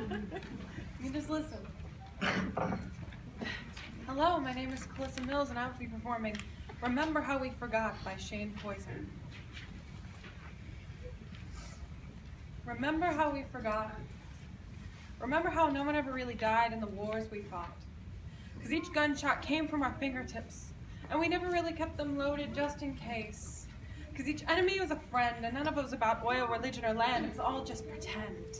You just listen. Hello, my name is Calyssa Mills, and I will be performing Remember How We Forgot by Shane Poison. Remember how we forgot. Remember how no one ever really died in the wars we fought. Because each gunshot came from our fingertips, and we never really kept them loaded just in case. Because each enemy was a friend, and none of it was about oil, religion, or land. It was all just pretend.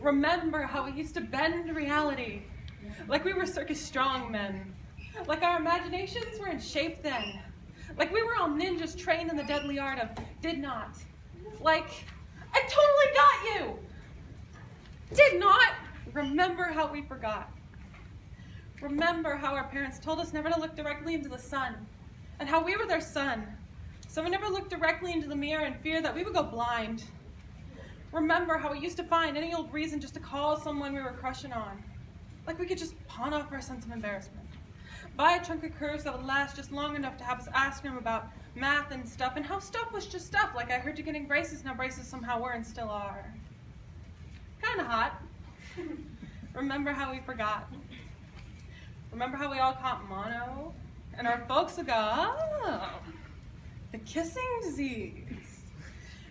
Remember how we used to bend reality, like we were circus strongmen, like our imaginations were in shape then, like we were all ninjas trained in the deadly art of did not, like I totally got you, did not. Remember how we forgot. Remember how our parents told us never to look directly into the sun, and how we were their son, so we never looked directly into the mirror in fear that we would go blind. Remember how we used to find any old reason just to call someone we were crushing on, like we could just pawn off our sense of embarrassment, buy a chunk of curves that would last just long enough to have us ask them about math and stuff, and how stuff was just stuff, like I heard you getting braces, now braces somehow were and still are. Kinda hot. Remember how we forgot. Remember how we all caught mono, and our folks would go, oh, the kissing disease.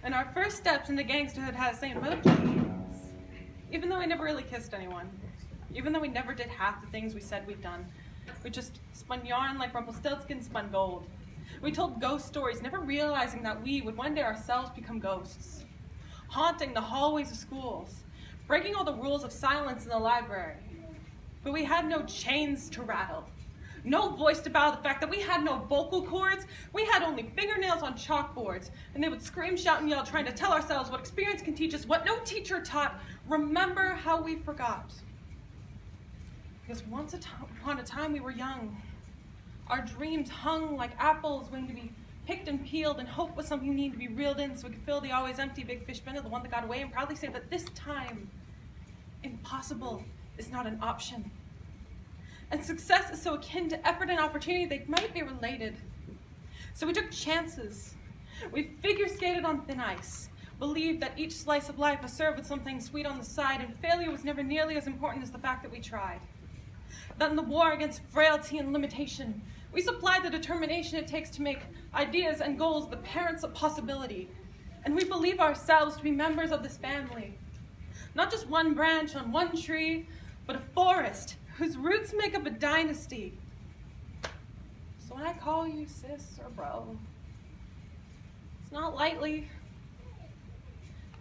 And our first steps into gangsterhood had us saying, but please. Even though we never really kissed anyone. Even though we never did half the things we said we'd done. We just spun yarn like Rumpelstiltskin spun gold. We told ghost stories, never realizing that we would one day ourselves become ghosts. Haunting the hallways of schools. Breaking all the rules of silence in the library. But we had no chains to rattle. No voice to bow the fact that we had no vocal cords. We had only fingernails on chalkboards. And they would scream, shout, and yell, trying to tell ourselves what experience can teach us, what no teacher taught. Remember how we forgot. Because once upon a time we were young. Our dreams hung like apples waiting to be picked and peeled, and hope was something you needed to be reeled in so we could fill the always empty big fish bin of the one that got away, and proudly say that this time, impossible is not an option. And success is so akin to effort and opportunity they might be related. So we took chances. We figure skated on thin ice, believed that each slice of life was served with something sweet on the side, and failure was never nearly as important as the fact that we tried. That in the war against frailty and limitation, we supplied the determination it takes to make ideas and goals the parents of possibility. And we believe ourselves to be members of this family. Not just one branch on one tree, but a forest whose roots make up a dynasty. So when I call you sis or bro, it's not lightly.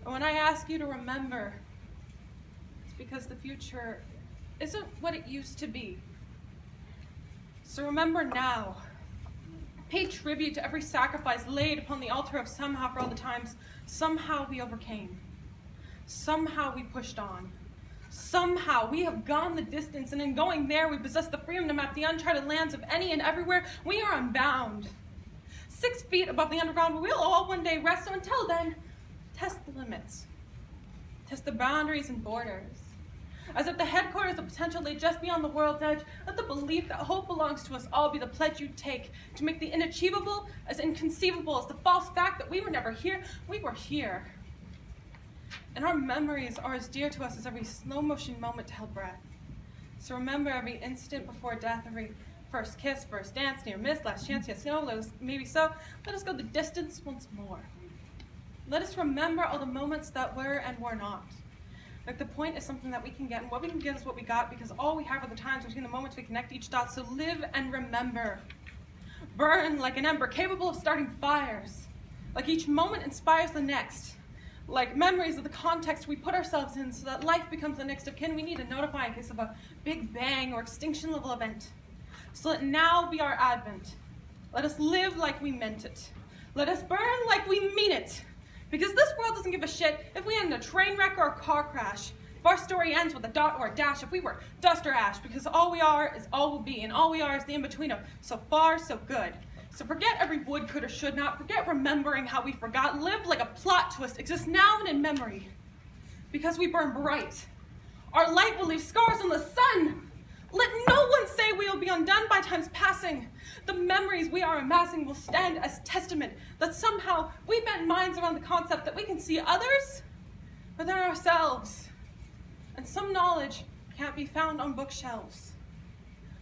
And when I ask you to remember, it's because the future isn't what it used to be. So remember now. Pay tribute to every sacrifice laid upon the altar of somehow for all the times. Somehow we overcame. Somehow we pushed on. Somehow we have gone the distance, and in going there we possess the freedom to map the uncharted lands of any and everywhere. We are unbound. 6 feet above the underground, we'll all one day rest. So until then, test the limits. Test the boundaries and borders. As if the headquarters of potential lay just beyond the world's edge, let the belief that hope belongs to us all be the pledge you take to make the inachievable as inconceivable as the false fact that we were never here. We were here. And our memories are as dear to us as every slow-motion moment to held breath. So remember every instant before death, every first kiss, first dance, near miss, last chance, yes, no, maybe so. Let us go the distance once more. Let us remember all the moments that were and were not. Like the point is something that we can get, and what we can get is what we got, because all we have are the times between the moments we connect each dot. So live and remember. Burn like an ember, capable of starting fires. Like each moment inspires the next. Like memories of the context we put ourselves in so that life becomes the next of kin we need to notify in case of a big bang or extinction level event. So let now be our advent. Let us live like we meant it. Let us burn like we mean it. Because this world doesn't give a shit if we end in a train wreck or a car crash. If our story ends with a dot or a dash, if we were dust or ash, because all we are is all we'll be, and all we are is the in-between of so far, so good. So forget every would, could, or should not. Forget remembering how we forgot. Live like a plot twist exists now and in memory. Because we burn bright. Our light will leave scars on the sun. Let no one say we will be undone by time's passing. The memories we are amassing will stand as testament that somehow we bent minds around the concept that we can see others within ourselves. and some knowledge can't be found on bookshelves.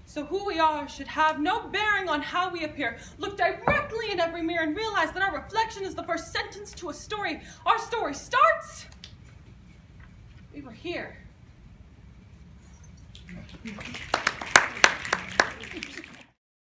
So who we are should have no bearing on how we appear. Look directly in every mirror and realize that our reflection is the first sentence to a story. Our story starts. We were here.